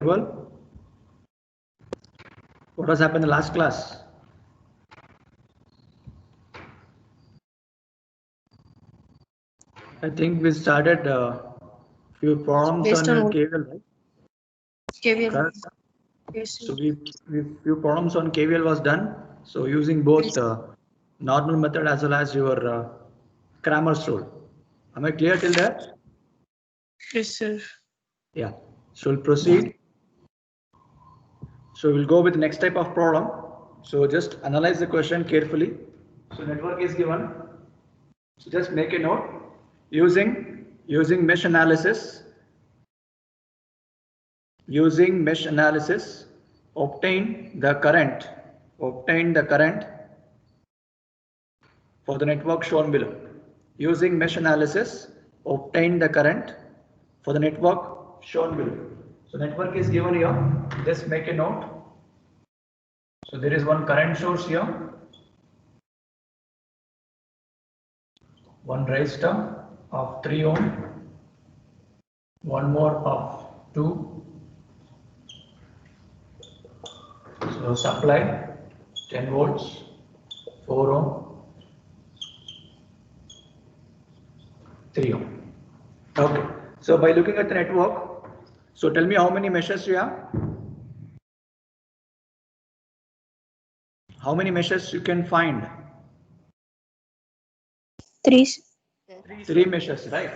What was happened in the last class? I think we started few problems Based on on what? KVL, right? KVL. Correct. Yes, So we few problems on KVL was done. So using both normal method as well as your Cramer's rule. Am I clear till there? yes, sir. Yeah. So we'll proceed. So we'll go with the next type of problem. So just analyze the question carefully. So network is given. So just make a note using mesh analysis. Using mesh analysis, obtain the current for the network shown below. Using mesh analysis, obtain the current for the network shown below. So network is given here. Just make a note. So there is one current source here, one resistor of 3 ohm, one more of 2. So supply 10 volts, 4 ohm, 3 ohm. Okay. So by looking at the network, so tell me how many meshes you have? How many meshes you can find? 3. 3 meshes, right?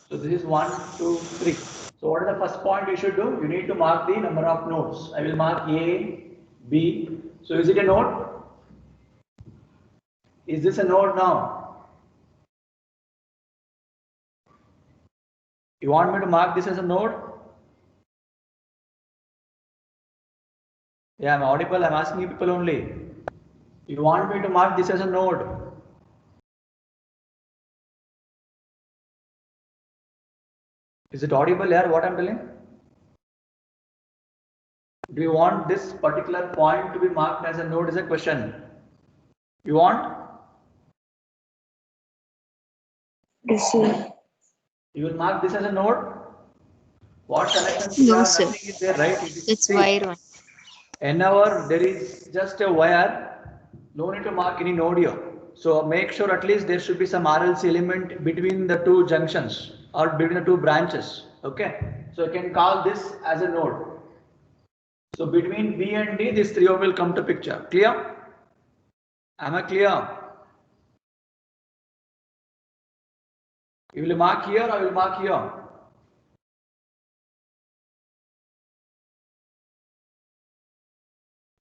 So this is 1, 2, 3. So what is the first point you should do? You need to mark the number of nodes. I will mark A, B. So is it a node? Is this a node now? You want me to mark this as a node? Yeah, I'm audible. I'm asking you people only. You want me to mark this as a node? Is it audible here? What I'm telling? Do you want this particular point to be marked as a node? Is a question. You want? Yes, sir. You will mark this as a node. What connections you No, have? sir. Nothing is there, right? It's See, wire one. whenever there is just a wire, no need to mark any node here. So make sure at least there should be some RLC element between the two junctions or between the two branches. Okay. So you can call this as a node. So between B and D, this 3 ohm will come to picture. Clear? Am I clear? You will mark here or you will mark here?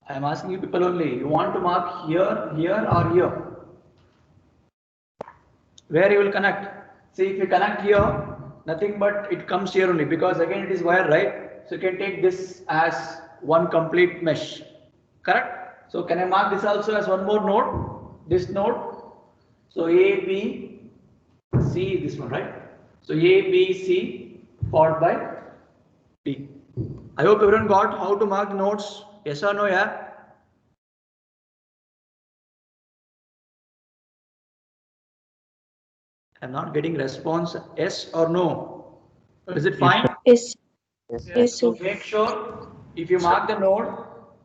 I am asking you people only. You want to mark here, here or here? Where you will connect? See, if you connect here, nothing but it comes here only because again it is wire, right? So you can take this as one complete mesh. Correct? So can I mark this also as one more node? This node. So A, B, C, this one, right? So A, B, C followed by D. I hope everyone got how to mark the nodes. Yes or no, yeah? I'm not getting response. Yes or no? Is it fine? Yes. Yes, Yes, So sir. make sure if you mark the node,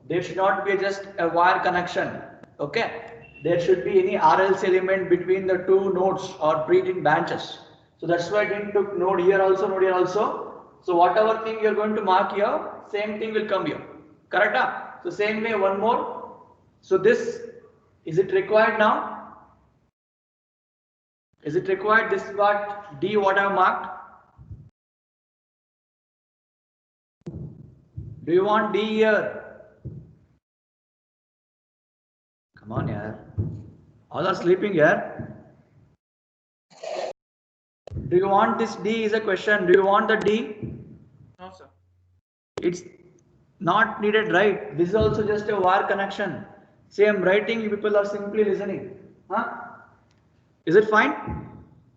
there should not be just a wire connection. Okay. There should be any RLC element between the two nodes or between branches. So that's why I didn't took node here also, node here also. So whatever thing you're going to mark here, same thing will come here. Correct? So same way, one more. So this, is it required now? Is it required? This is what D what I have marked. Do you want D here? Come on, yaar. All are sleeping here. Do you want this D is a question. Do you want the D? no, sir. It's not needed, right? This is also just a wire connection. See, I'm writing, you people are simply listening. Huh? Is it fine?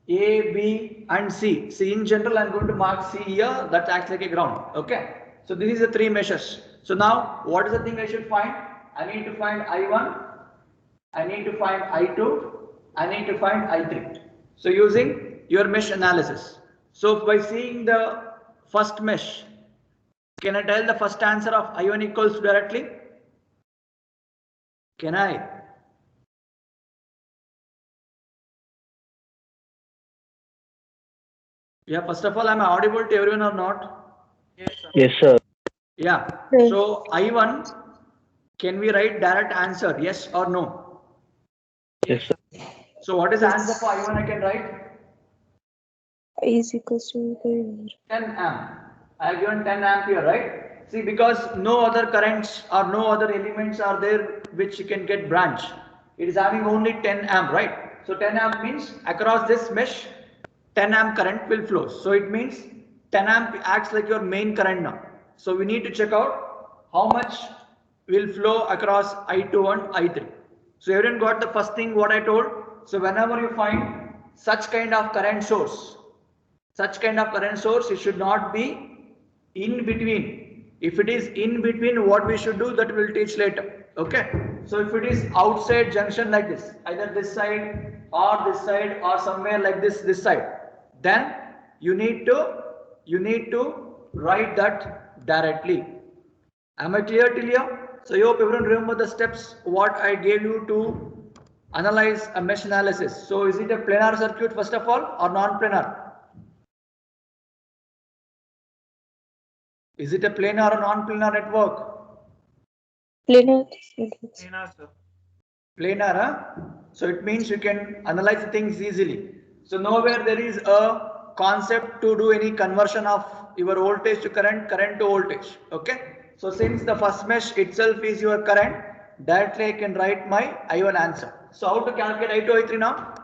A, B, and C. See, in general, I'm going to mark C here. That acts like a ground. Okay. So this is the 3 meshes. So now, what is the thing I should find? I need to find I1. I need to find I2. I need to find I3. So using your mesh analysis. So by seeing the first mesh, Can I tell the first answer of I1 equals to directly? Can I? Yeah, first of all, am I audible to everyone or not? Yes, sir. Yeah. Yes. So I1, can we write direct answer? Yes or no? Yes, sir. So what is the answer for I1 I can write? I is equals to 10 amp. I have given 10 ampere, right? See, because no other currents or no other elements are there which you can get branch. It is having only 10 amp, right? So 10 amp means across this mesh, 10 amp current will flow. So it means 10 amp acts like your main current now. So we need to check out how much will flow across I2 and I3. So everyone got the first thing what I told. So whenever you find such kind of current source, it should not be in between. If it is in between, what we should do, that we will teach later. Okay. So if it is outside junction like this, either this side or somewhere like this side, then you need to write that directly. Am I clear till here? So I hope everyone remember the steps what I gave you to analyze a mesh analysis. So is it a planar circuit first of all or non-planar? Is it a planar or non-planar network? planar. Planar, huh? So it means you can analyze things easily. So nowhere there is a concept to do any conversion of your voltage to current, current to voltage. Okay. So since the first mesh itself is your current, directly I can write my I1 answer. So how to calculate I2, I3 now?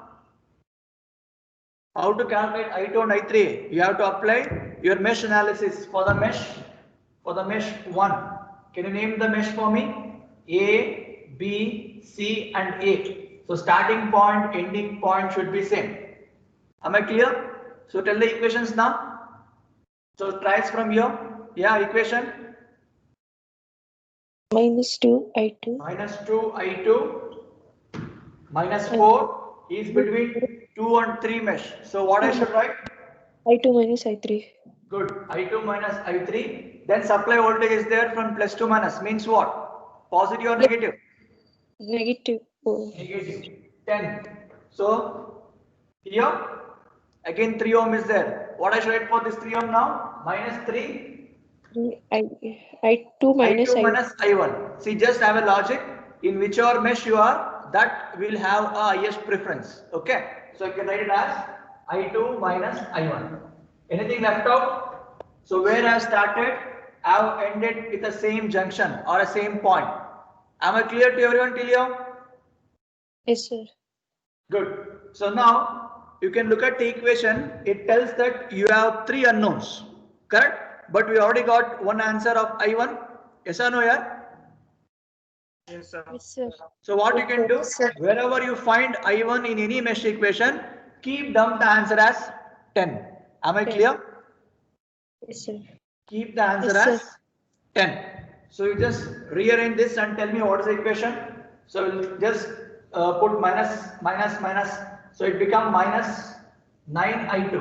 How to calculate I2 and I3? You have to apply your mesh analysis for the mesh 1. Can you name the mesh for me? A, B, C and A. So starting point, ending point should be same. Am I clear? So tell the equations now. So try it from here. Yeah, equation. -2 I2. Minus 2 I2 minus 4 is between 2 and 3 mesh. So what I should write? I2 minus I3. Good. I2 minus I3. Then supply voltage is there from plus to minus. Means what? Positive or negative? Negative 4. Negative. 10. So here again 3 ohm is there. What I should write for this 3 ohm now? Minus 3. I2 minus I2 I1. minus I1. See, just have a logic. In whichever mesh you are, that will have a highest preference. Okay. So you can write it as I2 minus I1. Anything left out? So where I started, I have ended with the same junction or a same point. Am I clear to everyone till here? Yes, sir. Good. So now you can look at the equation. It tells that you have 3 unknowns. Correct? But we already got one answer of I1. Yes or no, yeah? Yes, sir. So what you can do, wherever you find I1 in any mesh equation, dump the answer as 10. Am I 10. clear? Yes, sir. Keep the answer Yes, as sir. 10. So you just rearrange this and tell me what is the equation. So we'll just put minus, minus, minus. So it becomes minus 9I2.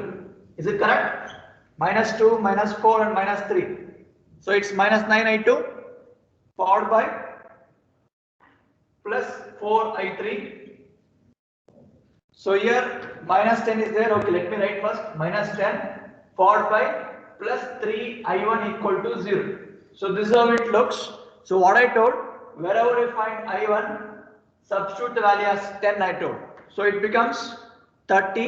Is it correct? Minus 2, minus 4 and minus 3. So it's minus 9I2 followed by plus 4I3. So here minus 10 is there. Okay, let me write first. Minus 10 followed by plus 3I1 equal to 0. So this is how it looks. So what I told, wherever you find I1, substitute the value as 10 I told. So it becomes 30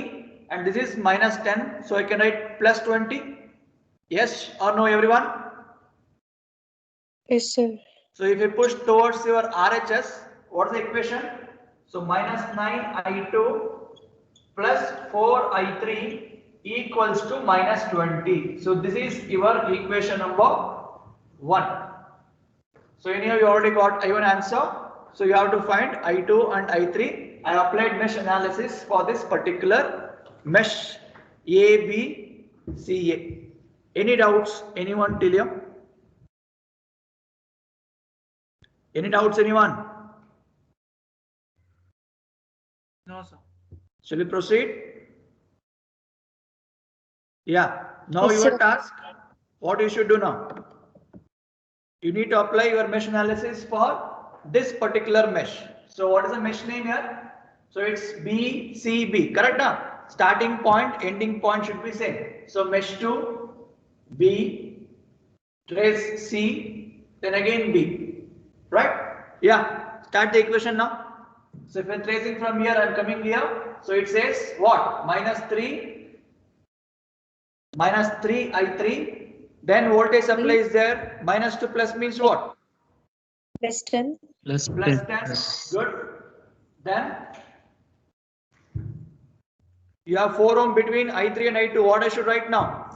and this is minus 10. So I can write plus 20. Yes or no everyone? Yes, sir. So if you push towards your RHS, what is the equation? So minus 9I2 plus 4I3 equals to minus 20. So this is your equation number 1. So anyhow you already got I1 answer. So you have to find I2 and I3. I applied mesh analysis for this particular mesh A, B, C, A. Any doubts? Anyone till here? Any doubts, anyone? No, sir. Shall we proceed? Yeah. Now Yes, your sir. task. What you should do now? You need to apply your mesh analysis for this particular mesh. So what is the mesh name here? So it's BCB, correct now? Starting point, ending point should be same. So mesh 2, B, trace C, then again B, right? Yeah, start the equation now. So if I'm tracing from here, I'm coming here. So it says what? Minus 3 I3. Then voltage supply is there. Minus 2 plus means what? Plus 10. Plus Plus 10. 10. Good. Then you have 4 ohm between I3 and I2. What I should write now?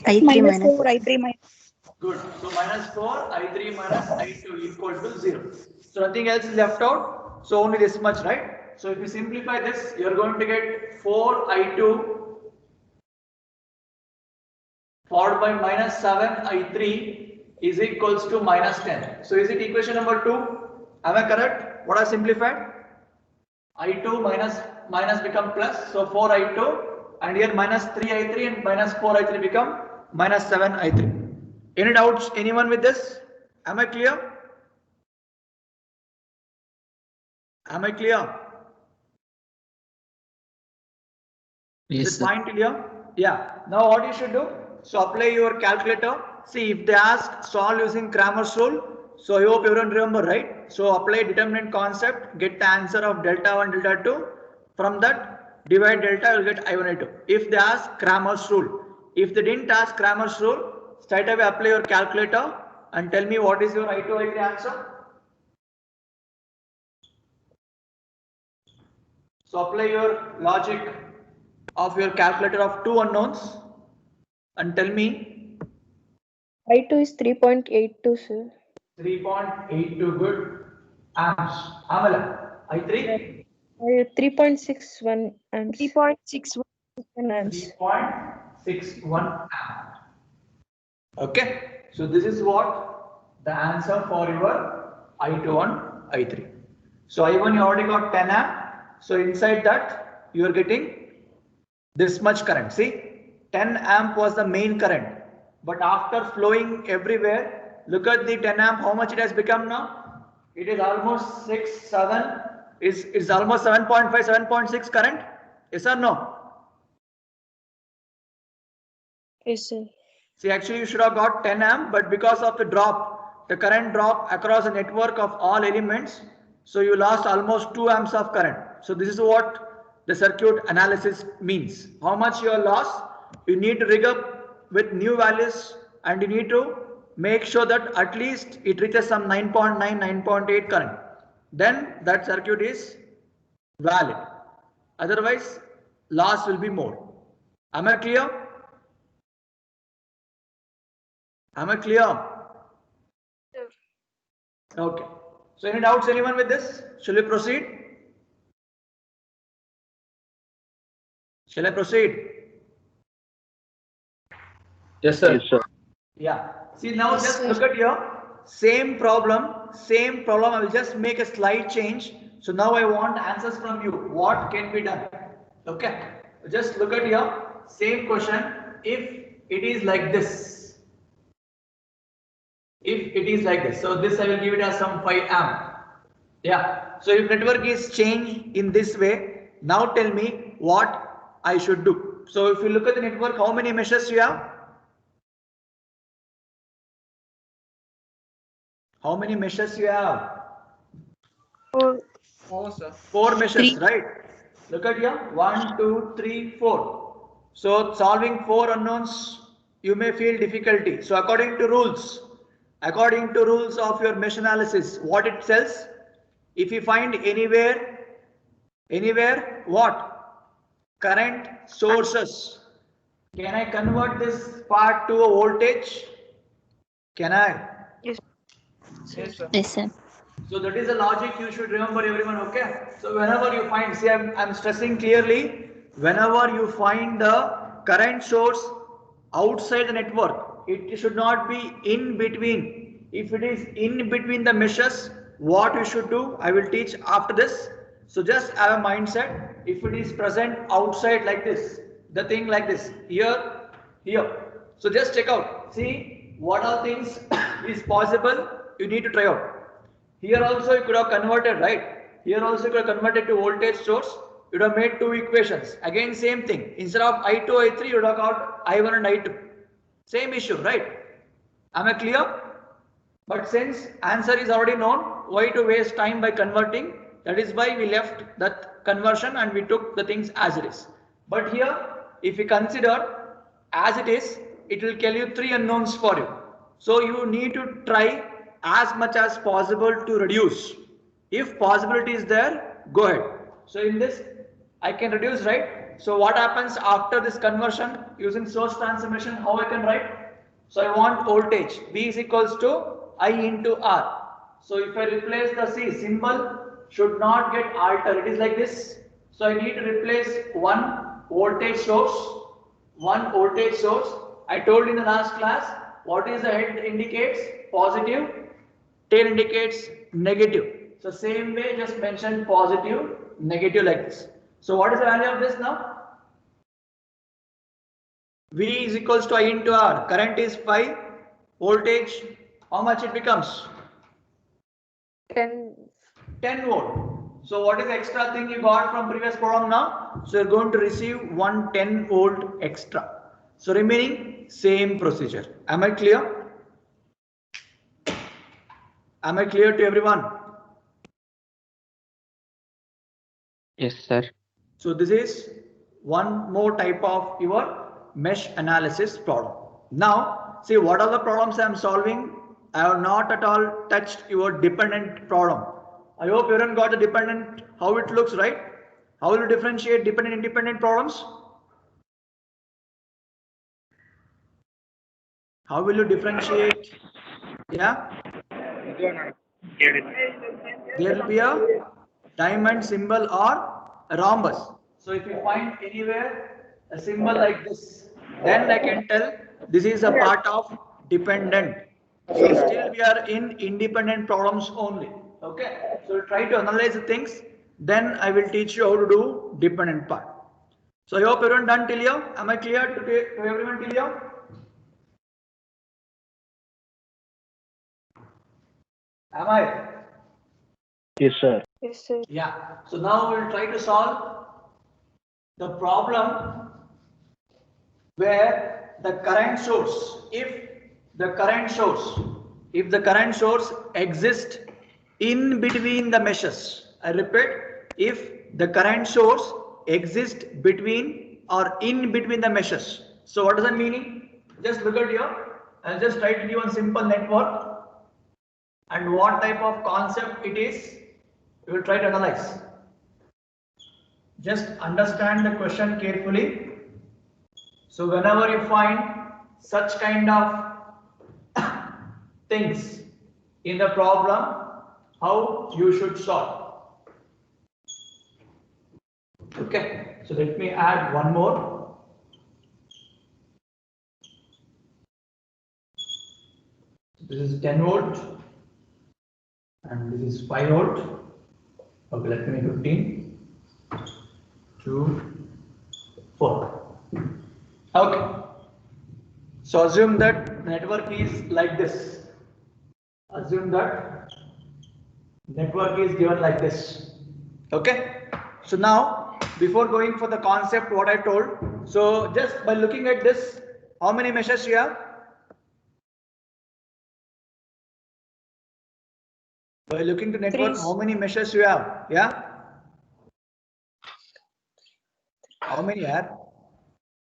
Minus 4, I3 minus. Good. So minus 4 I3 minus I2 equal to 0. So nothing else is left out. So only this much, right? So if you simplify this, you are going to get 4 I2 followed by minus 7 I3 is equals to minus 10. So is it equation number 2? Am I correct? What I simplified? I2 minus become plus. So 4 I2 and here minus 3 I3 and minus 4 I3 become minus 7 I3. Any doubts? Anyone with this? Am I clear? Am I clear? Yes, Is it sir. fine till here? Yeah. Now what you should do? So apply your calculator. See if they ask solve using Cramer's rule. So I hope everyone remember, right? So apply determinant concept, get the answer of delta 1, delta 2. From that, divide delta, you will get I1, I2. If they ask Cramer's rule. If they didn't ask Cramer's rule, straight away apply your calculator and tell me what is your I2, I3 answer. So apply your logic of your calculator of 2 unknowns and tell me. I2 is 3.82, sir. 3.82, good. Amps. Amala. I3? 3.61 amps. 3.61 amps. 3.61 amp. Okay. So this is what the answer for your I2 and I3. So I1 you already got 10 amp. So inside that you are getting this much current. See, 10 amp was the main current. But after flowing everywhere, look at the 10 amp, how much it has become now? It is almost 6, 7, is almost 7.5, 7.6 current. Yes or no? Yes, sir. See, actually you should have got 10 amp, but because of the drop, the current drop across the network of all elements, so you lost almost 2 amps of current. So this is what the circuit analysis means. How much you are lost? You need to rig up with new values and you need to make sure that at least it reaches some 9.9, 9.8 current. Then that circuit is valid. Otherwise, loss will be more. Am I clear? Am I clear? Sure. Okay. So any doubts anyone with this? Shall we proceed? Shall I proceed? Yes, sir. Yes, sir. Yeah. See now Yes, just sir. look at here. Same problem. I will just make a slight change. So now I want answers from you. What can be done? Okay. Just look at here. Same question. If it is like this. If it is like this. So this I will give it as some 5 amp. Yeah. So if network is changed in this way, now tell me what I should do. So if you look at the network, how many meshes you have? How many meshes you have? 4, sir. 4 meshes, right? Look at here. 1, 2, 3, 4. So solving 4 unknowns, you may feel difficulty. So according to rules of your mesh analysis, what it says, if you find anywhere, what? Current sources. Can I convert this part to a voltage? Can I? Yes, sir. Yes, sir. So that is the logic you should remember, everyone. Okay. So whenever you find, see, I'm stressing clearly, whenever you find the current source outside the network, it should not be in between. If it is in between the meshes, what you should do, I will teach after this. So just have a mindset. If it is present outside like this, the thing like this, here. So just check out. See, what all things is possible, you need to try out. Here also you could have converted, right? Here also you could have converted to voltage source. You would have made two equations. Again, same thing. Instead of I2, I3, you would have got I1 and I2. Same issue, right? Am I clear? But since answer is already known, why to waste time by converting? That is why we left that conversion and we took the things as it is. But here, if you consider as it is, it will tell you three unknowns for you. So you need to try as much as possible to reduce. If possibility is there, go ahead. So in this, I can reduce, right? So what happens after this conversion using source transformation? How I can write? So I want voltage V is equals to I into R. So if I replace the C, symbol should not get altered. It is like this. So I need to replace one voltage source. I told in the last class, what is the head indicates? Positive. Tail indicates negative. So same way, just mention positive, negative like this. So what is the value of this now? V is equals to I into R. Current is 5. Voltage, how much it becomes? 10. 10 volt. So what is the extra thing you got from previous problem now? So you're going to receive one 10 volt extra. So remaining same procedure. Am I clear? Am I clear to everyone? Yes, sir. So this is one more type of your mesh analysis problem. Now, see what are the problems I am solving? I have not at all touched your dependent problem. I hope everyone got the dependent, how it looks, right? How will you differentiate dependent and independent problems? How will you differentiate? Yeah? There will be a diamond symbol or a rhombus. So if you find anywhere a symbol like this, then I can tell this is a part of dependent. So still we are in independent problems only. Okay. So try to analyze the things. Then I will teach you how to do dependent part. So I hope everyone done till here. Am I clear to everyone till here? Am I? Yes, sir. Yes, sir. Yeah. So now we'll try to solve the problem where the current source, if the current source exists in between the meshes. I repeat, if the current source exists between or in between the meshes. So what does that mean? Just look at here. I'll just try to give you a simple network. And what type of concept it is, we will try to analyze. Just understand the question carefully. So whenever you find such kind of things in the problem, how you should solve. Okay, so let me add one more. This is 10 volt and this is 5 volt. Okay, let me make 15, 2, 4. Okay. So assume that network is like this. Assume that network is given like this. Okay. So now, before going for the concept, what I told. So just by looking at this, how many meshes you have? By looking to network, 3. how many meshes you have? Yeah. How many you have?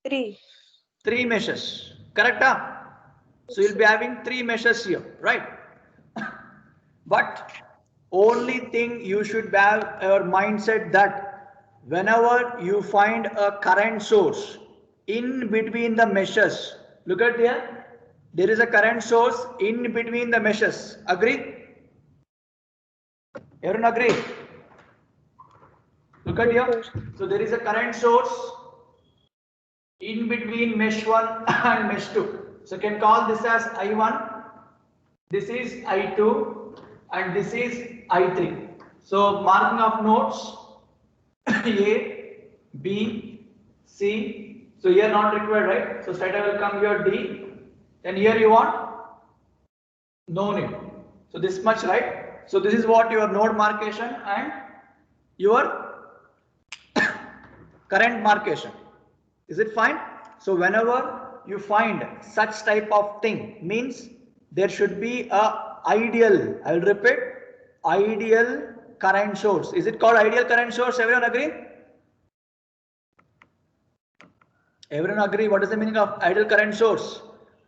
3. 3 meshes. Correct? Huh? So you'll be having 3 meshes here, right? But only thing you should have your mindset that whenever you find a current source in between the meshes, look at here, there is a current source in between the meshes. Agree? Everyone agree? Look at here. So there is a current source in between mesh 1 and mesh 2. So you can call this as I1, this is I2 and this is I3. So marking of nodes A, B, C. So here not required, right? So straight away will come here D. Then here you want No need. So this much, right? So this is what your node marcation and your current marcation. Is it fine? So whenever you find such type of thing, means there should be a ideal, I will repeat, ideal current source. Is it called ideal current source? Everyone agree? Everyone agree what is the meaning of ideal current source?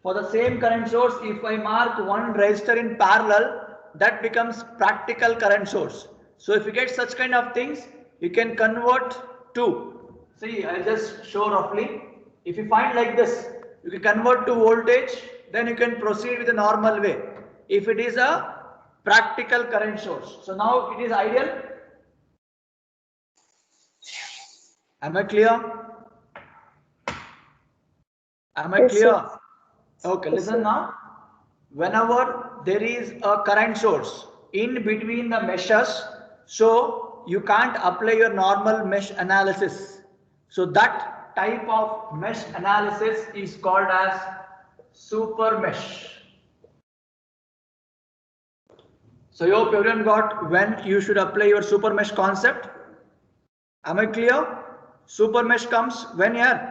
For the same current source, if I mark one resistor in parallel, that becomes practical current source. So if you get such kind of things, you can convert to, see, I'll just show roughly. If you find like this, you can convert to voltage, then you can proceed with the normal way. If it is a practical current source. So now it is ideal. Am I clear? Am I Yes, clear? sir. Okay, Yes, listen sir. now. Whenever there is a current source in between the meshes, so you can't apply your normal mesh analysis. So that type of mesh analysis is called as super mesh. So I hope everyone got when you should apply your super mesh concept. Am I clear? Super mesh comes when here?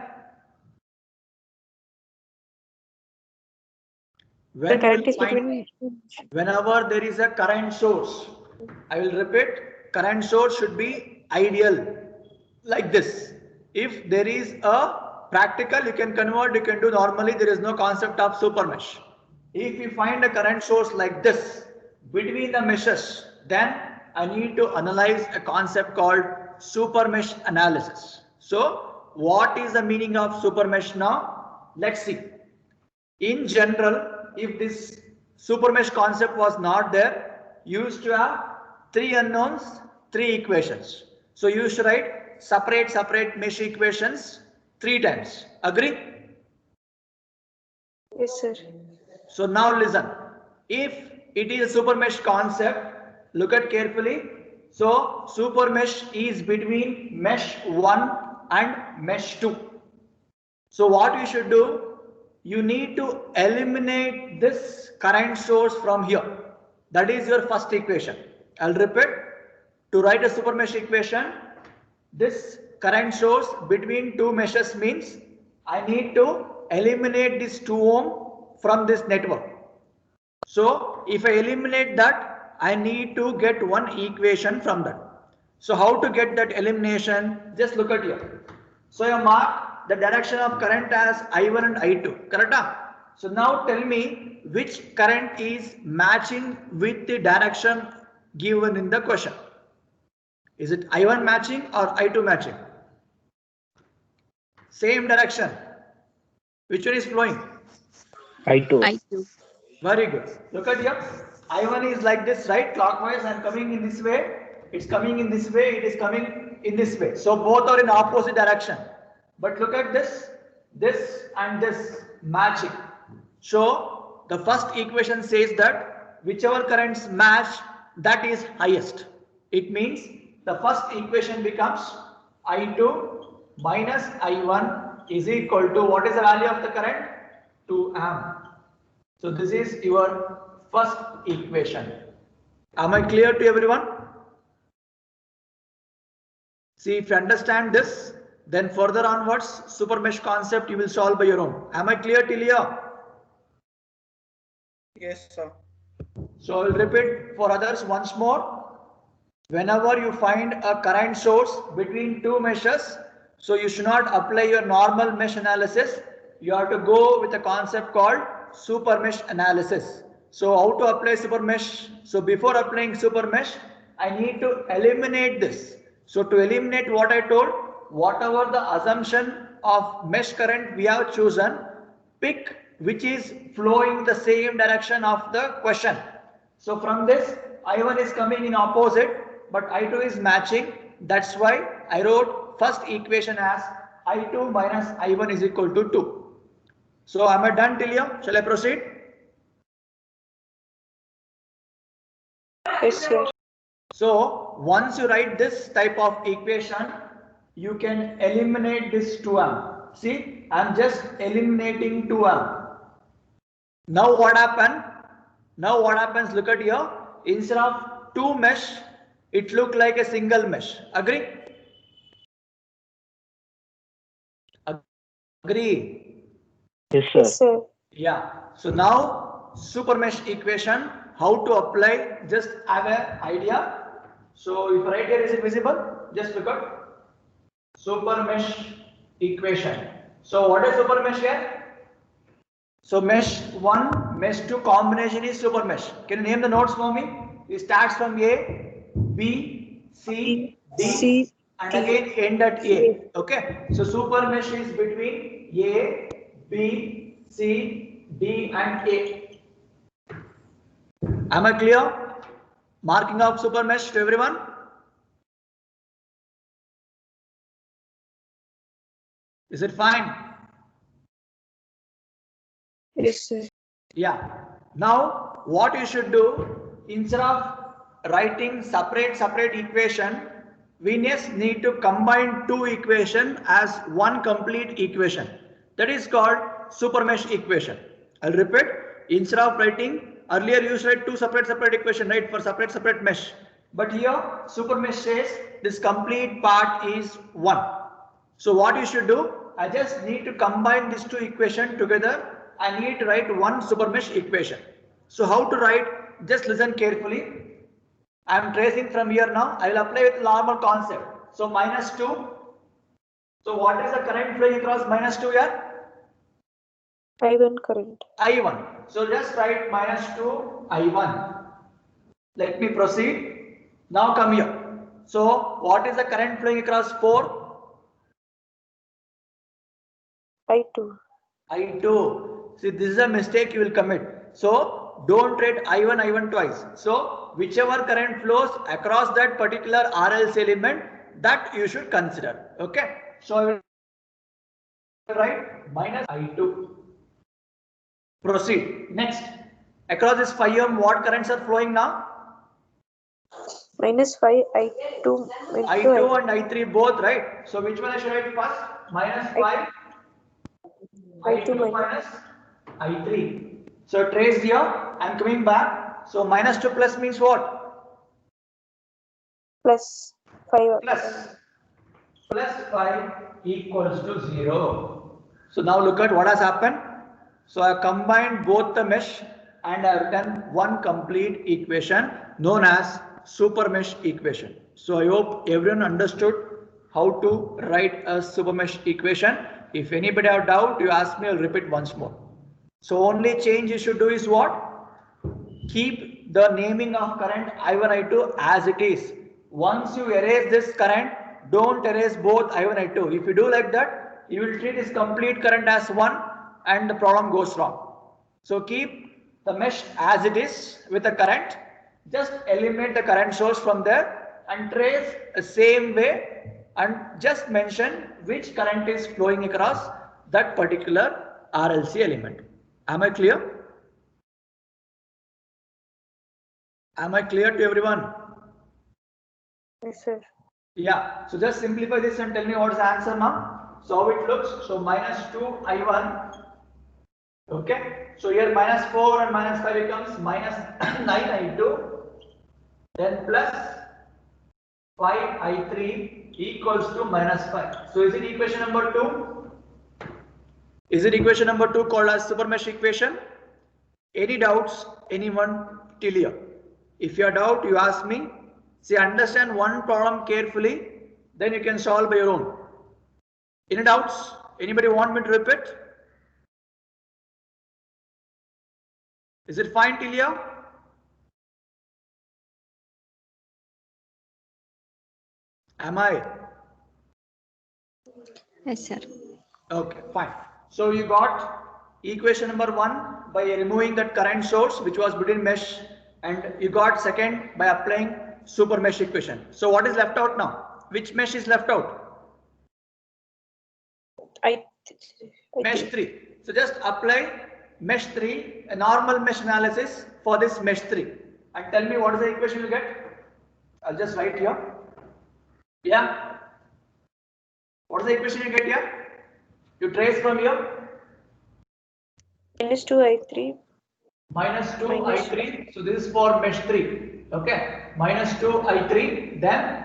The When you current will is find between. whenever there is a current source, I will repeat, current source should be ideal like this. If there is a practical, you can convert, you can do normally, there is no concept of super mesh. If you find a current source like this between the meshes, then I need to analyze a concept called super mesh analysis. So what is the meaning of super mesh now? Let's see. In general, if this super mesh concept was not there, you used to have three unknowns, three equations. So you used to write separate mesh equations three times. Agree? Yes, sir. So now listen. If it is a super mesh concept, look at carefully. So super mesh is between mesh 1 and mesh 2. So what you should do, you need to eliminate this current source from here. That is your first equation. I'll repeat. To write a super mesh equation, this current source between two meshes means I need to eliminate this 2 ohm from this network. So if I eliminate that, I need to get one equation from that. So how to get that elimination? Just look at here. So you mark the direction of current as I1 and I2, correct? So now tell me which current is matching with the direction given in the question. Is it I1 matching or I2 matching? Same direction. Which one is flowing? I2. Very good. Look at here. I1 is like this, right? Clockwise. I'm coming in this way. It's coming in this way. It is coming in this way. So both are in opposite direction. But look at this. This and this matching. So the first equation says that whichever currents match, that is highest. It means the first equation becomes I2 minus I1 is equal to what is the value of the current? 2 amp. So this is your first equation. Am I clear to everyone? See, if you understand this, then further onwards, super mesh concept you will solve by your own. Am I clear till here? Yes, sir. So I will repeat for others once more. Whenever you find a current source between two meshes, so you should not apply your normal mesh analysis. You have to go with a concept called super mesh analysis. So how to apply super mesh? So before applying super mesh, I need to eliminate this. So to eliminate what I told, whatever the assumption of mesh current we have chosen, pick which is flowing the same direction of the question. So from this, I1 is coming in opposite, but I2 is matching. That's why I wrote first equation as I2 minus I1 is equal to 2. So am I done till here? Shall I proceed? Yes, sir. So once you write this type of equation, you can eliminate this 2 amp. See, I'm just eliminating 2 amp. Now what happened? Now what happens? Look at here. Instead of two mesh, it look like a single mesh. Agree? Agree? Yes, sir. Yes, sir. Yeah. So now super mesh equation, how to apply? Just have an idea. So if right here is it visible? Just look at super mesh equation. So what is super mesh here? So mesh 1, mesh 2 combination is super mesh. Can you name the nodes for me? It starts from A, B, C, D, C, and D, again end at A. A. Okay. So super mesh is between A, B, C, D, and A. Am I clear? Marking of super mesh to everyone? Is it fine? Yes, sir. Yeah. Now, what you should do, instead of writing separate equation, we just need to combine two equation as one complete equation. That is called super mesh equation. I'll repeat. Instead of writing, earlier you used to write two separate equation, right, for separate mesh. But here, super mesh says this complete part is one. So what you should do, I just need to combine these two equations together. I need to write one super mesh equation. So how to write? Just listen carefully. I am tracing from here now. I will apply with normal concept. So minus 2. So what is the current flowing across minus 2 here? I1 current. I1. So just write minus 2 I1. Let me proceed. Now come here. So what is the current flowing across 4? I2. I2. See, this is a mistake you will commit. So don't write I1 twice. So whichever current flows across that particular RLC element, that you should consider. Okay. So I will write minus I2. Proceed. Next. Across this 5 ohm, what currents are flowing now? Minus 5 I2 into I2 and I3 both, right? So which one I should write first? Minus 5 I2 minus I3. So trace here. I am coming back. So minus 2 plus means what? plus 5. Plus 5 equals to 0. So now look at what has happened. So I combined both the mesh and I have written one complete equation known as super mesh equation. So I hope everyone understood how to write a super mesh equation. If anybody have doubt, you ask me, I'll repeat once more. So only change you should do is what? Keep the naming of current I1, I2 as it is. Once you erase this current, don't erase both I1, I2. If you do like that, you will treat this complete current as one and the problem goes wrong. So keep the mesh as it is with the current. Just eliminate the current source from there and trace the same way and just mention which current is flowing across that particular RLC element. Am I clear? Am I clear to everyone? Yes, sir. Yeah. So just simplify this and tell me what's the answer now. So how it looks. So minus 2 I1. Okay. So here minus 4 and minus 5 becomes minus 9 I2. Then plus 5 I3 equals to minus 5. So is it equation number 2? Is it equation number 2 called as super mesh equation? Any doubts? Anyone till here? If you have doubt, you ask me. See, understand one problem carefully, then you can solve by your own. Any doubts? Anybody want me to repeat? Is it fine till here? Am I? Yes, sir. Okay, fine. So you got equation number 1 by removing that current source which was between mesh, and you got second by applying super mesh equation. So what is left out now? Which mesh is left out? Mesh 3. So just apply mesh 3, a normal mesh analysis for this mesh 3, and tell me what is the equation you get. I'll just write here. Yeah. What is the equation you get here? You trace from here. Minus 2 I3. minus 2 Minus- I3. So this is for mesh 3. Okay. Minus 2 I3. Then,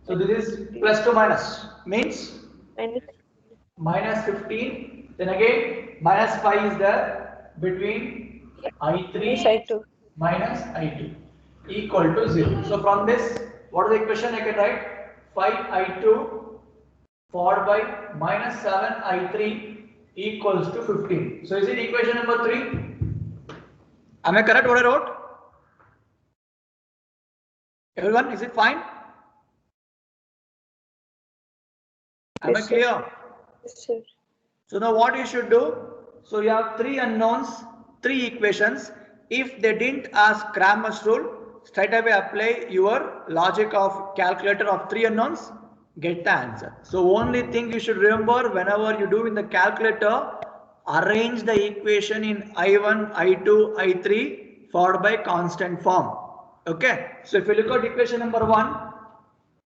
so this is plus 2 minus. Means minus minus 15. Then again, minus 5 is there between I3 I2. minus I2 equal to 0. So from this, what is the equation I can write? 5I2 followed by minus 7I3 equals to 15. So is it equation number 3? Am I correct what I wrote? Everyone, is it fine? Am I Yes, sir. clear? Yes, sir. So now what you should do? So you have 3 unknowns, 3 equations. If they didn't ask Cramer's rule, straight away apply your logic of calculator of 3 unknowns, get the answer. So only thing you should remember whenever you do in the calculator, arrange the equation in I1, I2, I3 followed by constant form. Okay. So if you look at equation number 1,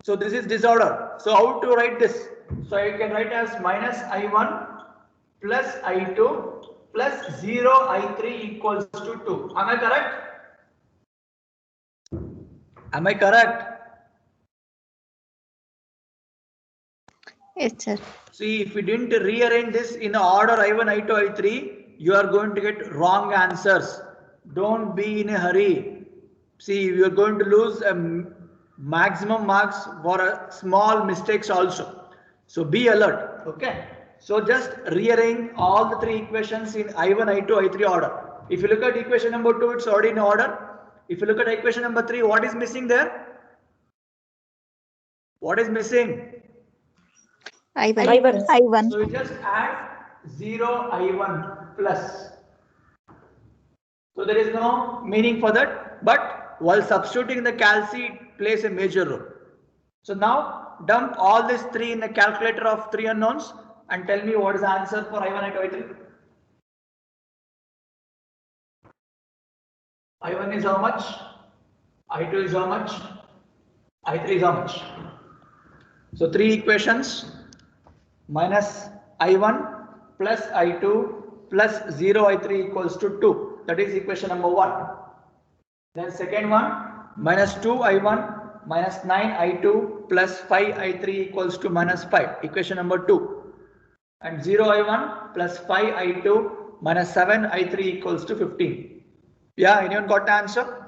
so this is disorder. So how to write this? So you can write as minus I1 plus I2 plus 0 I3 equals to 2. Am I correct? Am I correct? Yes, sir. See, if we didn't rearrange this in the order I1, I2, I3, you are going to get wrong answers. Don't be in a hurry. See, you are going to lose maximum marks for small mistakes also. So be alert. Okay. So just rearrange all the 3 equations in I1, I2, I3 order. If you look at equation number 2, it's already in order. If you look at equation number 3, what is missing there? What is missing? I1. I1. I1. So you just add 0 I1 plus. So there is no meaning for that, but while substituting the calci, it plays a major role. So now dump all these 3 in the calculator of 3 unknowns and tell me what is the answer for I1, I2, I3. I1 is how much? I2 is how much? I3 is how much? So 3 equations minus I1 plus I2 plus 0 I3 equals to 2. That is equation number 1. Then second one, minus 2 I1 minus 9 I2 plus 5 I3 equals to minus 5. Equation number 2. And 0 I1 plus 5 I2 minus 7 I3 equals to 15. Yeah, anyone got the answer?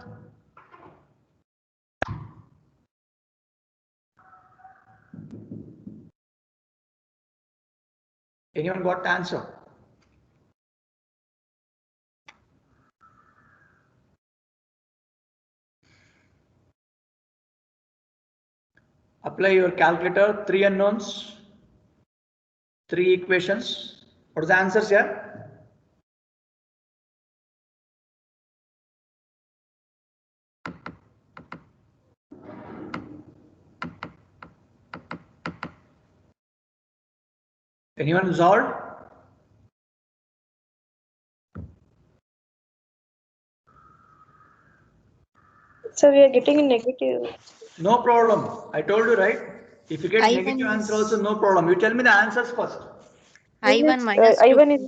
Anyone got the answer? Apply your calculator, 3 unknowns, 3 equations. What is the answers here? Anyone solved? So we are getting a negative. No problem. I told you, right? If you get I1 negative answer is- also, no problem. You tell me the answers first. I1 minus I1 is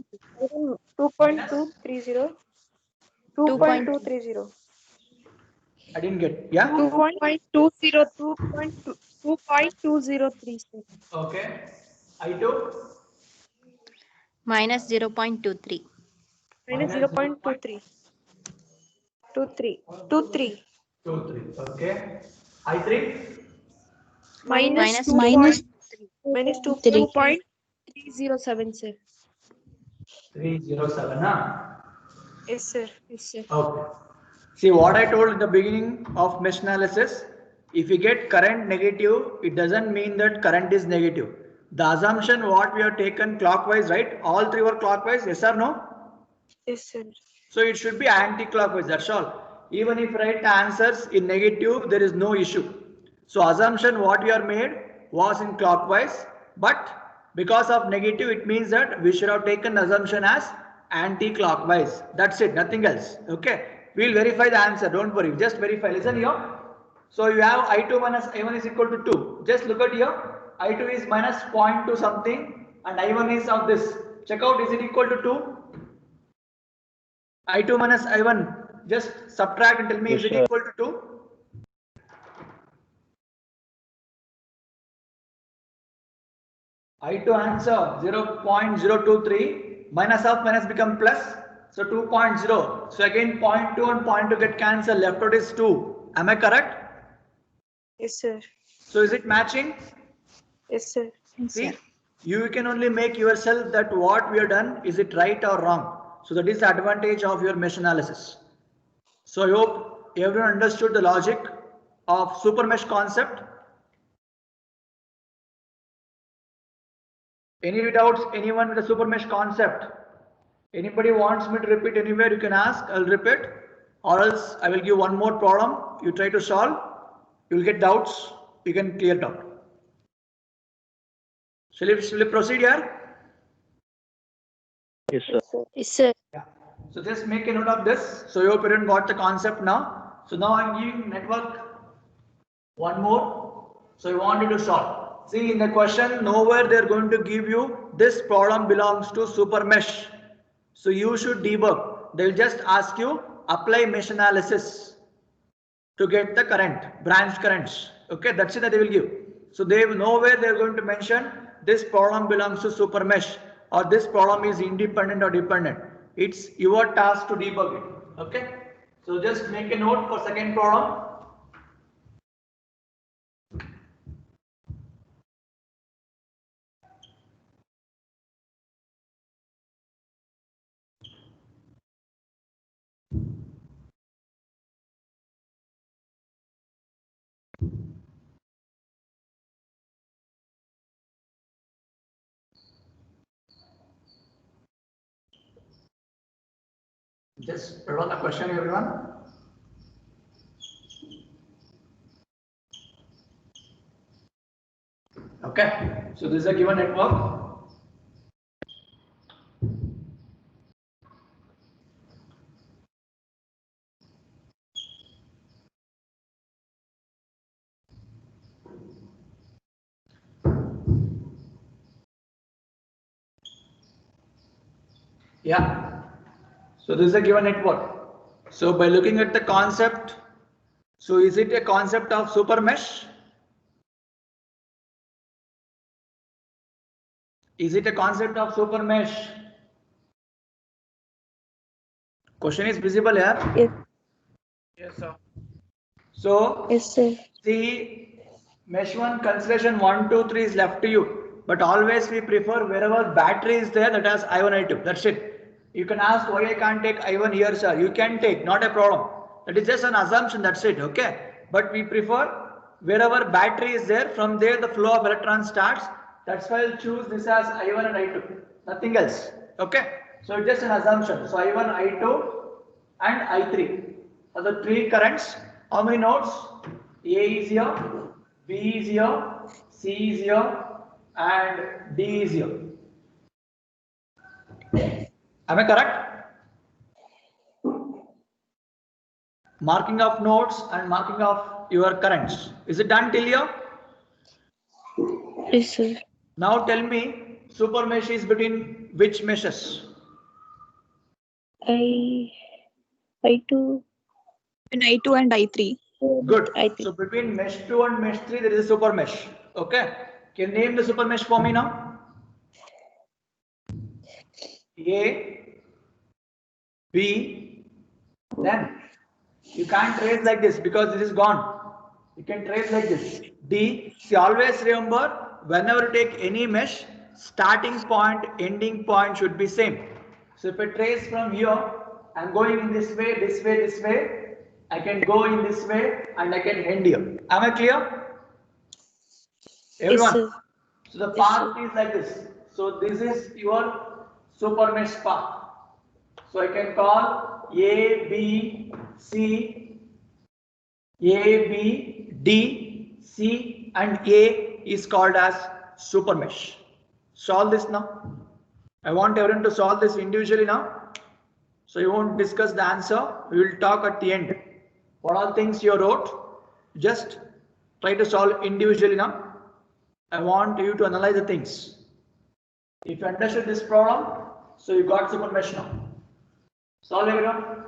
2.230. 2.230. I didn't get. Yeah? 2.203, sir. Okay. I2 minus 0.23. Minus 0.23. 23. 23. Okay. I3 Minus Minus 2.307, sir. 307. Huh? Yes, sir. Yes, sir. Okay. See what I told in the beginning of mesh analysis. If you get current negative, it doesn't mean that current is negative. The assumption what we have taken clockwise, right? All 3 were clockwise, yes or no? Yes, sir. So it should be anti-clockwise, that's all. Even if write answers in negative, there is no issue. So assumption what we are made was in clockwise, but because of negative, it means that we should have taken assumption as anti-clockwise. That's it, nothing else. Okay. We'll verify the answer, don't worry. Just verify. Listen here. So you have I2 minus I1 is equal to 2. Just look at here. I2 is minus 0.2 something and I1 is of this. Check out, is it equal to 2? I2 minus I1. Just subtract and tell me, Yes, is it sir. equal to 2? I2 answer 0.023 minus of minus become plus. So 2.0. So again 0.2 and 0.2 get cancelled. Left out is 2. Am I correct? Yes, sir. So is it matching? Yes, sir. Yes, See, sir. you can only make yourself that what we have done, is it right or wrong? So that is the advantage of your mesh analysis. So I hope everyone understood the logic of super mesh concept. Any doubts? Anyone with a super mesh concept? Anybody wants me to repeat anywhere, you can ask, I'll repeat, or else I will give one more problem, you try to solve, you will get doubts, you can clear doubt. Shall we proceed here? Yes, sir. Yes, sir. Yeah. So just make a note of this. So your parent got the concept now. So now I'm giving network one more. So I want you to solve. See in the question, nowhere they're going to give you this problem belongs to super mesh. So you should debug. They'll just ask you apply mesh analysis to get the current, branch currents. Okay, that's it that they will give. So they will nowhere they're going to mention this problem belongs to super mesh or this problem is independent or dependent. It's your task to debug it. Okay, so just make a note for second problem. Just run the question, everyone. Okay, so this is a given network. Yeah, so this is a given network. So by looking at the concept, so is it a concept of super mesh? Is it a concept of super mesh? Question is visible here. Yes, Yes, sir. So yes, sir. see, mesh 1 consideration 1, 2, 3 is left to you. But always we prefer wherever battery is there that has I1, I2. That's it. You can ask why I can't take I1 here, sir. You can take, not a problem. That is just an assumption, that's it. Okay. But we prefer wherever battery is there, from there the flow of electrons starts. That's why I'll choose this as I1 and I2. Nothing else. Okay. So it's just an assumption. So I1, I2 and I3 are the three currents. How many nodes? A is here, B is here, C is here, and D is here. Am I correct? Marking of nodes and marking of your currents. Is it done till here? Yes, sir. Now tell me, super mesh is between which meshes? I2 And I2 and I3. Good. I3. So between mesh 2 and mesh 3, there is a super mesh. Okay. Can you name the super mesh for me now? A, B, then you can't trace like this because this is gone. You can trace like this. D, see always remember whenever you take any mesh, starting point, ending point should be same. So if I trace from here, I'm going in this way, this way, this way. I can go in this way and I can end here. Am I clear? Everyone. sir. So the Yes, path is like this. So this is your super mesh path. So I can call A, B, C, A, B, D, C and A is called as super mesh. Solve this now. I want everyone to solve this individually now. So you won't discuss the answer. We will talk at the end. What all things you wrote, just try to solve individually now. I want you to analyze the things. If you understood this problem, so you got super mesh now. Solve everyone.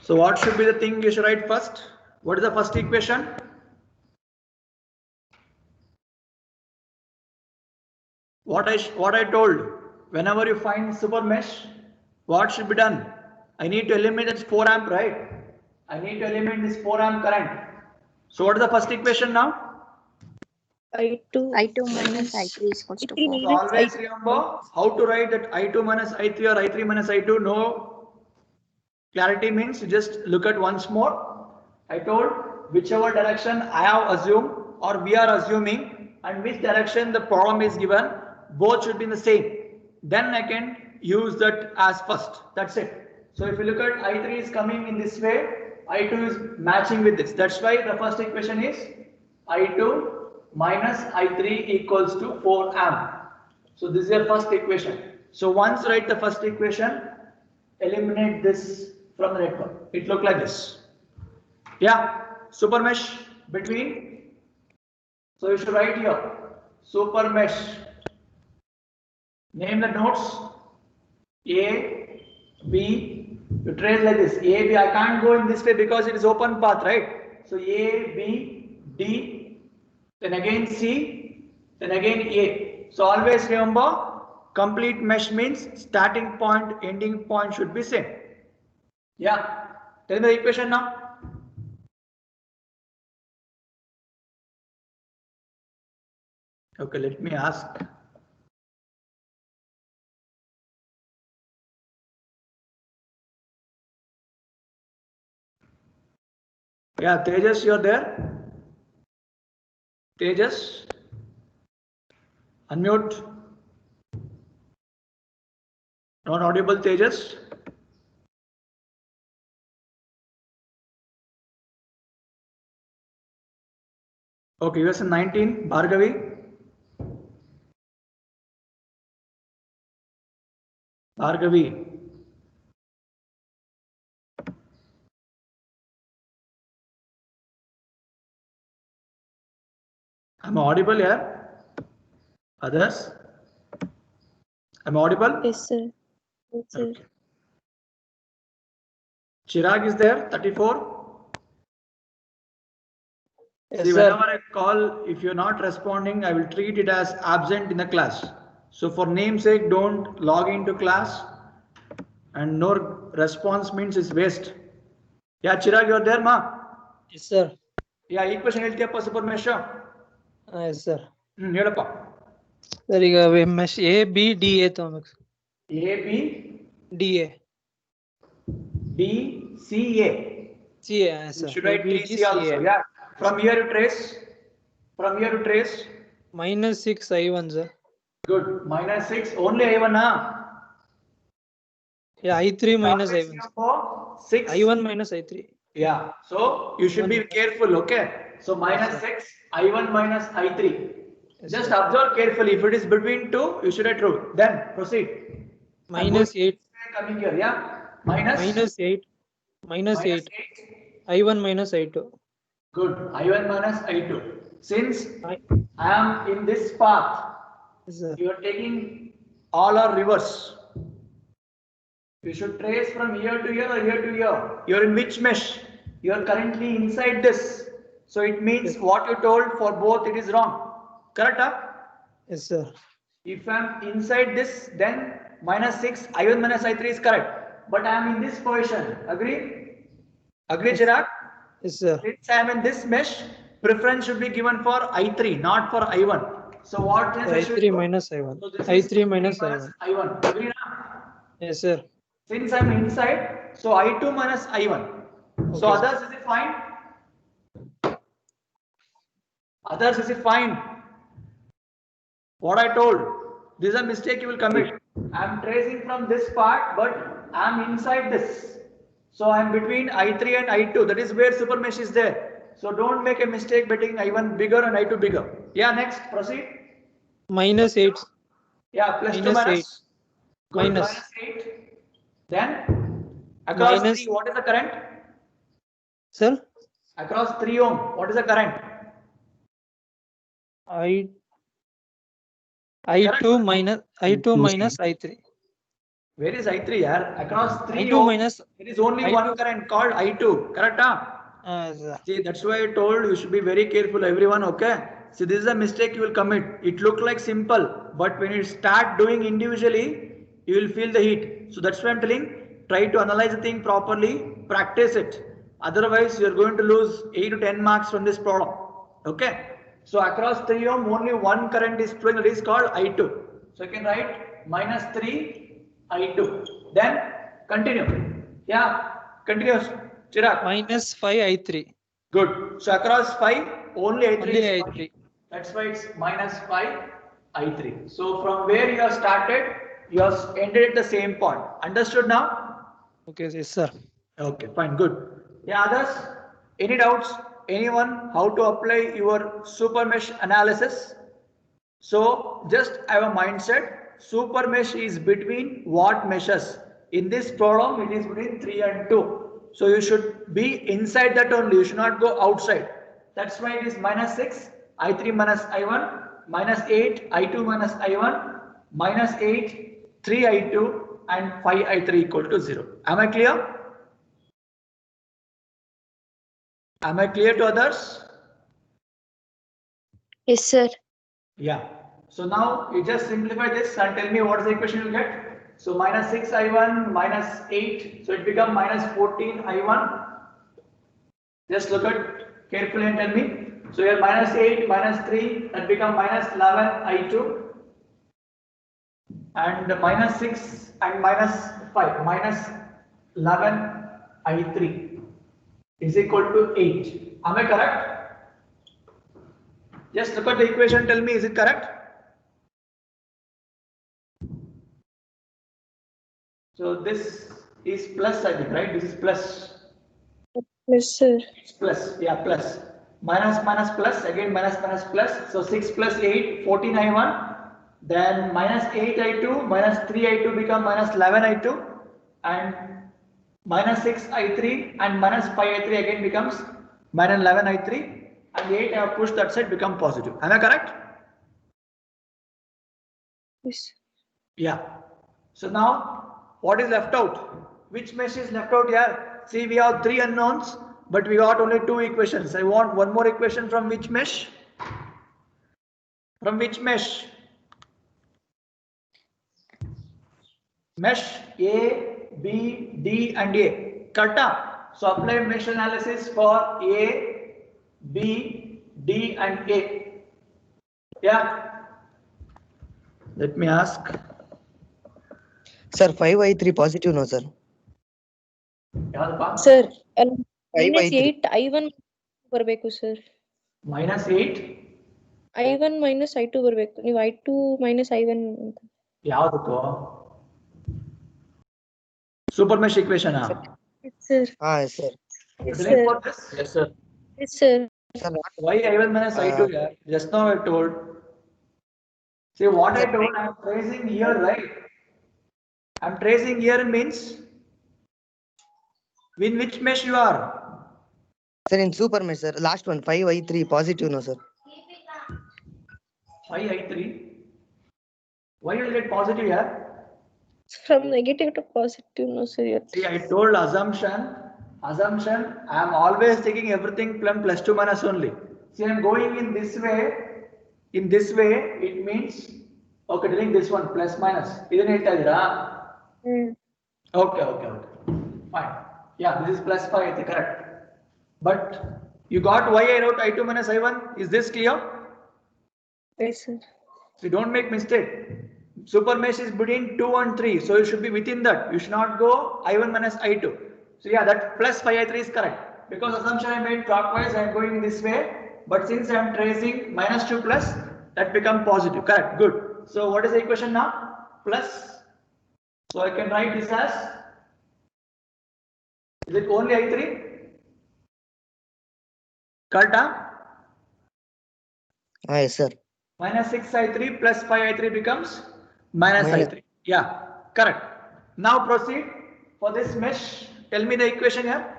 So what should be the thing you should write first? What is the first equation? What I told, whenever you find super mesh, what should be done? I need to eliminate this 4 amp, right? I need to eliminate this 4 amp current. So what is the first equation now? I2 I2 minus I3 is equals to I3 4. So minus always I2. remember how to write that I2 minus I3 or I3 minus I2. No clarity means you just look at once more. I told whichever direction I have assumed or we are assuming and which direction the problem is given, both should be in the same. Then I can use that as first. That's it. So if you look at I3 is coming in this way, I2 is matching with this. That's why the first equation is I2 minus I3 equals to 4 amp. So this is your first equation. So once you write the first equation, eliminate this from the network. It look like this. Yeah, super mesh between. So you should write here super mesh. Name the nodes A, B. You trace like this A, B. I can't go in this way because it is open path, right? So A, B, D, then again C, then again A. So always remember, complete mesh means starting point, ending point should be same. Yeah, tell me the equation now. Okay, let me ask. Yeah, Tejas, you're there? Tejas? Unmute. Not audible, Tejas? Okay, US 19, Bhargavi? Bhargavi? I'm audible here? Others? I'm audible? Yes, sir. Yes, sir. Okay. Chirag is there, 34? Yes, See, sir. whenever I call, if you're not responding, I will treat it as absent in the class. So for namesake, don't log into class and no response means it's waste. Yeah, Chirag, you're there, ma? Yes, sir. Yeah, equation ಹೇಳ್ತೀಯಪ್ಪ super mesh. Yes, sir. ಹೇಳಪ್ಪ. Sir, ಈಗ mesh A B D A ತಗೋಬೇಕು. A, B, D A D, C, A. C A You sir. should write TC also. Yeah. From here you trace. From here you trace. -6 I1 sir. Good. -6. Only I1, huh? Yeah, I3 minus Always I1 sir. remember 6. I1 minus I3. Yeah. So you should be careful. Okay. So -6, I1 minus I3. Yes, Just sir. observe carefully. If it is between two, you should write true. Then proceed. -8 Coming here. Yeah. Minus -8 -8 8. I1 minus I2. Good. I1 minus I2. Since I- I am in this path, Yes, sir. you are taking all are reverse. You should trace from here to here or here to here. You are in which mesh? You are currently inside this. So it means Yes. what you told for both it is wrong. Correct? Huh? Yes, sir. If I am inside this, then -6, I1 minus I3 is correct. But I am in this position. Agree? Agree, Chirag? Yes, sir. Since I am in this mesh, preference should be given for I3, not for I1. So what is I should I3 do? minus I1. So this is I3 minus I1. I1. Agree now? Yes, sir. Since I'm inside, so I2 minus I1. So Okay, others, is it fine? Others, is it fine? What I told, this is a mistake you will commit. I'm tracing from this part, but I'm inside this. So I'm between I3 and I2. That is where super mesh is there. So don't make a mistake by taking I1 bigger and I2 bigger. Yeah, next, proceed. -8. Yeah, plus 2 Minus minus. 8. Good, Minus. -8. Then across Minus- 3, what is the current? Sir, Across 3 ohm, what is the current? I2 minus I3. Where is I3 here? Across 3 I2 ohm, minus there is only I2. one current called I2. Correct? See, that's why I told you should be very careful, everyone. Okay. See, this is a mistake you will commit. It look like simple, but when you start doing individually, you will feel the heat. So that's why I'm telling. Try to analyze the thing properly. Practice it. Otherwise, you are going to lose 8 to 10 marks from this problem. Okay. So across 3 ohm, only one current is flowing. It is called I2. So you can write minus 3 I2. Then continue. Yeah. Continuous. Chirag. Minus 5 I3. Good. So across 5, only I3 Only is 5. I3. That's why it's minus 5 I3. So from where you have started, you have ended at the same point. Understood now? Okay, yes, sir. Okay, fine, good. Yeah, others? Any doubts? Anyone? How to apply your super mesh analysis? So just have a mindset. Super mesh is between what meshes? In this problem, it is between 3 and 2. So you should be inside that only. You should not go outside. That's why it is minus 6, I3 minus I1, minus 8, I2 minus I1, minus 8, 3 I2 and 5 I3 equal to 0. Am I clear? Am I clear to others? Yes, sir. Yeah. So now you just simplify this and tell me what is the equation you get. So minus 6 I1 minus 8. So it becomes minus 14 I1. Just look at carefully and tell me. So here minus 8 minus 3 that become minus 11 I2 and minus 6 and minus 5 minus 11 I3 is equal to 8. Am I correct? Just look at the equation, tell me, is it correct? So this is plus, I think, right? This is plus. Yes, sir. It's plus, yeah, plus. Minus minus plus, again minus minus plus. So 6 plus 8, 14 I1. Then minus 8 I2, minus 3 I2 become minus 11 I2. And minus 6 I3 and minus 5 I3 again becomes minus 11 I3. And 8 I have pushed that side become positive. Am I correct? Yes. Yeah. So now what is left out? Which mesh is left out here? See, we have 3 unknowns, but we got only 2 equations. I want one more equation from which mesh? From which mesh? Mesh A, B, D and A. Correct? So apply mesh analysis for A, B, D and A. Yeah. Let me ask. Sir, 5I3 positive, no, sir. ಯಾವ್ದಪ್ಪ? Sir, Five minus I3. 8 I1 ಬರಬೇಕು sir. Minus 8. I1 minus I2 ಬರಬೇಕು. ನೀವು I2 minus I1 ಅಂತ. ಯಾವ್ದಕ್ಕೋ? Super mesh equation. Yes, sir. Yes, sir. Yes, Telling sir. for this? Yes, sir. Yes, sir. Sir, Why I1 minus I2 here? Just now I told. See what I told, I am tracing here, right? I am tracing here means in which mesh you are? sir, in super mesh, sir. Last one, 5I3 positive, no, sir. 5 I3. Why you will get positive here? From negative to positive, no, sir. See, I told assumption. Assumption, I am always taking everything from plus 2 minus only. See, I am going in this way. In this way, it means, okay, telling this one plus minus. Isn't it? Okay. Fine. Yeah, this is plus 5, correct. But you got why I wrote I2 minus I1. Is this clear? Yes, sir. So don't make mistake. Super mesh is between 2 and 3. So you should be within that. You should not go I1 minus I2. So yeah, that plus 5I3 is correct. Because assumption I made clockwise, I am going this way. But since I am tracing minus 2 plus, that become positive. Correct. Good. So what is the equation now? Plus. So I can write this as, is it only I3? Correct? Yes, sir. Minus 6 I3 plus 5 I3 becomes minus Minus. I3. Yeah, correct. Now proceed for this mesh. Tell me the equation here.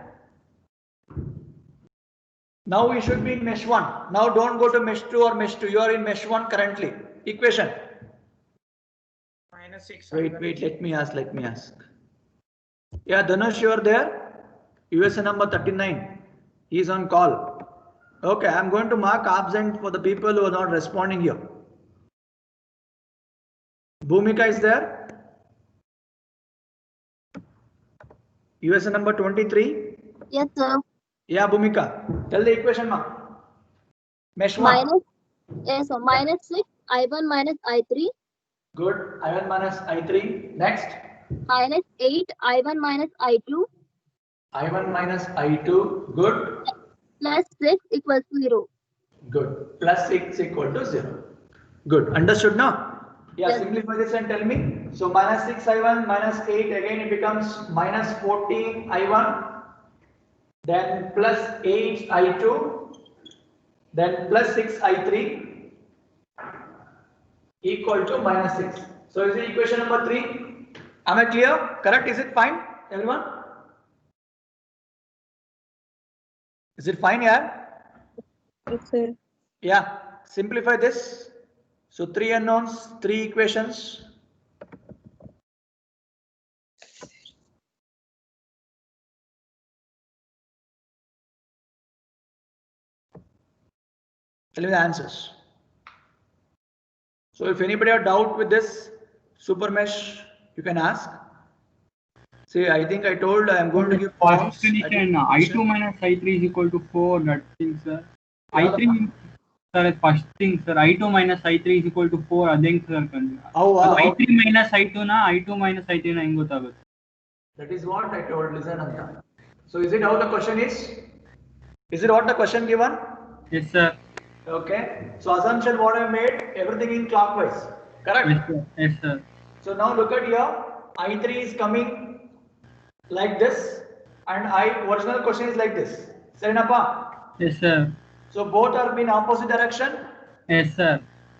Now we should be in mesh 1. Now don't go to mesh 2 or mesh 2. You are in mesh 1 currently. Equation. -6. Wait, let me ask. Yeah, Dhanush, you are there? USA number 39. He is on call. Okay, I'm going to mark absent for the people who are not responding here. Bhumika is there? USA number 23. Yes, sir. Yeah, Bhumika. Tell the equation, ma. Mesh 1. Minus, yes, sir. -6, I1 minus I3, Good. I1 minus I3. Next. -8, I1 minus I2, I1 minus I2. Good. plus 6 equals to 0. Good. Plus 6 equal to 0. Good. Understood now? Yeah, Yes. simplify this and tell me. So minus 6 I1 minus 8, again it becomes minus 14 I1, then plus 8 I2, then plus 6 I3 equal to minus 6. So is it equation number 3? Am I clear? Correct? Is it fine, everyone? Is it fine, yeah? Yes, sir. Yeah, simplify this. So 3 unknowns, 3 equations. Tell me the answers. So if anybody have doubt with this super mesh, you can ask. See, I think I told I am going to give First forms. condition, I2 minus I3 is equal to 4. That thing, sir. I3, sir, first thing, sir. I2 minus I3 is equal to 4. Adeng, sir. How? I3 minus I2 na, I2 minus I3 na ಹೆಂಗ್ ಗೊತ್ತಾಗುತ್ತೆ? That is what I told. Listen, Anta. So is it how the question is? Is it what the question given? Yes, sir. Okay. So assumption what I made, everything in clockwise. Correct? Yes, sir. Yes, sir. So now look at here. I3 is coming like this, and original question is like this. Serenapa? Yes, sir. So both are in opposite direction. Yes, sir.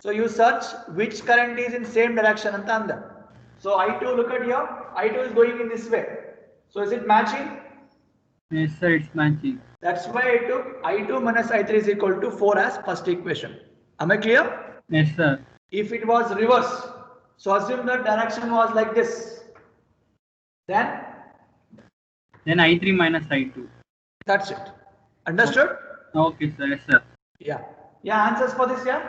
So you search which current is in same direction anta anda. So I2, look at here. I2 is going in this way. So is it matching? Yes, sir. It's matching. That's why I took I2 minus I3 is equal to 4 as first equation. Am I clear? Yes, sir. If it was reverse, so assume that direction was like this. Then I3 minus I2. that's it. Understood? Okay, sir. Yes, sir. Yeah. Yeah, answers for this, yeah?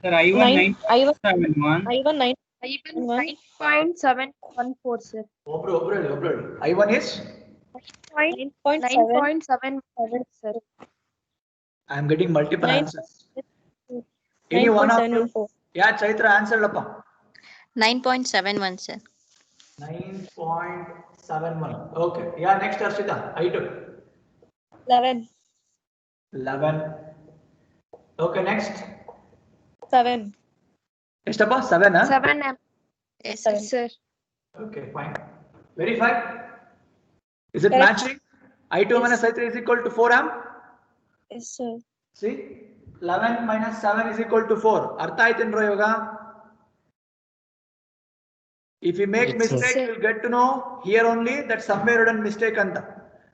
Sir, I1 I1 9.71. I1 9.714, sir. Obroli. I1 is? 9.7, sir. I am getting multiple 9. answers. Any one of you? 9.714. Yeah, Chaitra, answer Lapa. 9.71, sir. 9.71. Okay. Yeah, next Arshita. I2. 11. 11. Okay, next. 7. Next up, 7, huh? 7. Yes, sir. Okay, fine. Verify. Is it Correct. matching? I2 minus I3 is equal to 4 amp. Yes, sir. See, 11 minus 7 is equal to 4. Artha aitendro yoga. If you make mistake, you will get to know here only that somewhere you done mistake anta.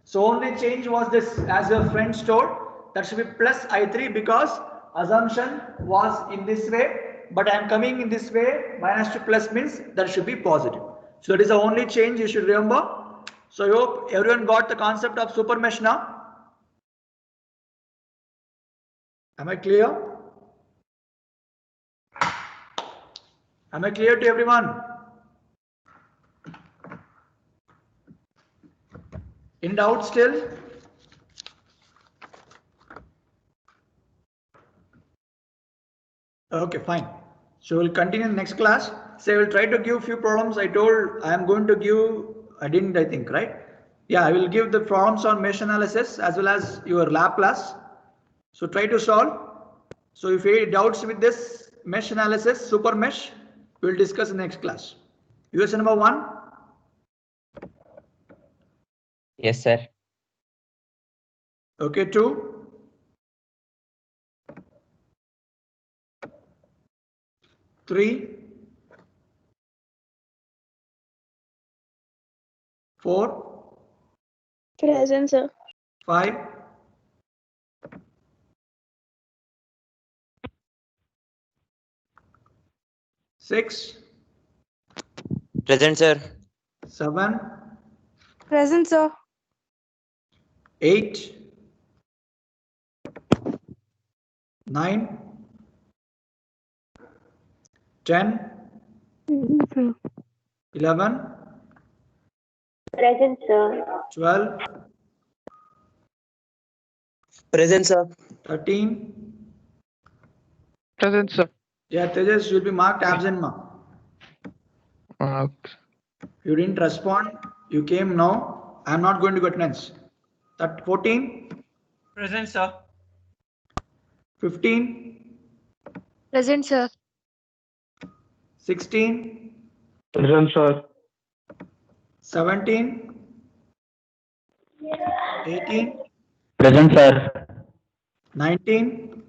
So only change was this, as your friends told, that should be plus I3 because assumption was in this way, but I am coming in this way, minus to plus means that should be positive. So that is the only change you should remember. So I hope everyone got the concept of super mesh now. Am I clear? Am I clear to everyone? In doubt still? Okay, fine. So we'll continue in next class. So I will try to give few problems. I told I am going to give, I didn't, I think, right? Yeah, I will give the problems on mesh analysis as well as your Laplace. So try to solve. So if you have doubts with this mesh analysis, super mesh, we will discuss in next class. USA number 1. Yes, sir. Okay, 2. 3. 4. Present, sir. 5. 6, Present, sir. 7, Present, sir. 8, 9, 10, 11, Present, sir. 12, Present, sir. 13. Present, sir. Yeah, Tejas, you'll be marked absent, ma. Okay. You didn't respond. You came now. I'm not going to go attendance. That 14, Present, sir. 15, Present, sir. 16, Present, sir. 17, 18, Present, sir. 19.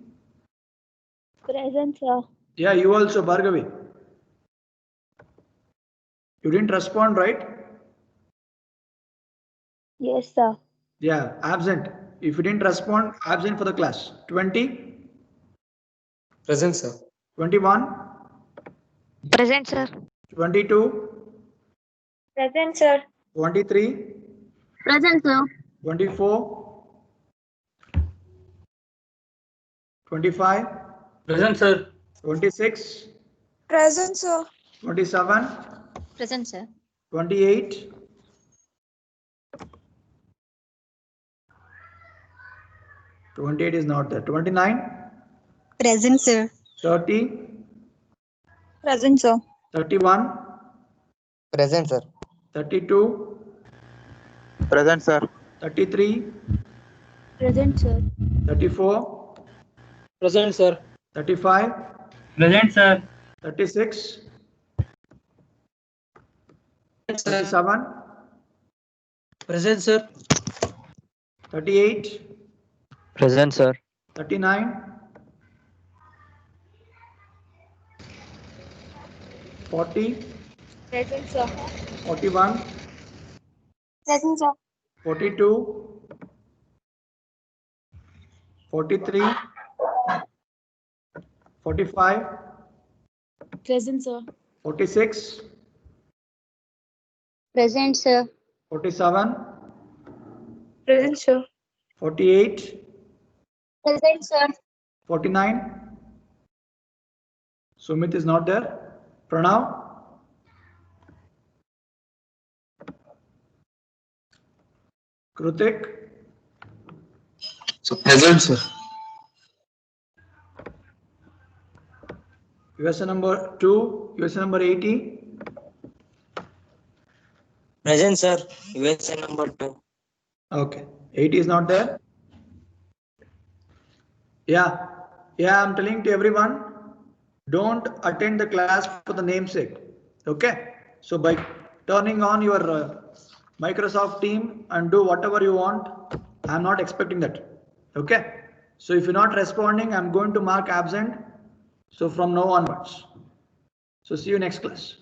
Present, sir. Yeah, you also, Bhargavi. You didn't respond, right? Yes, sir. Yeah, absent. If you didn't respond, absent for the class. 20, Present, sir. 21, Present, sir. 22, Present, sir. 23, Present, sir. 24, 25, Present, sir. 26, Present, sir. 27, Present, sir. 28, 28 is not there. 29, Present, sir. 30, Present, sir. 31, Present, sir. 32, Present, sir. 33, Present, sir. 34, Present, sir. 35, Present, sir. 36, 37, Present, sir. 38, Present, sir. 39, 40, Present, sir. 41, Present, sir. 42, 43, 45, Present, sir. 46, Present, sir. 47, Present, sir. 48, Present, sir. 49. Sumit is not there. Pranav. Krutik. So present, sir. USA number 2, USA number 80. Present, sir. USA number 2. Okay, 80 is not there. Yeah, I'm telling to everyone, don't attend the class for the namesake. Okay, so by turning on your Microsoft team and do whatever you want, I'm not expecting that. Okay, so if you're not responding, I'm going to mark absent. So from now onwards. So see you next class.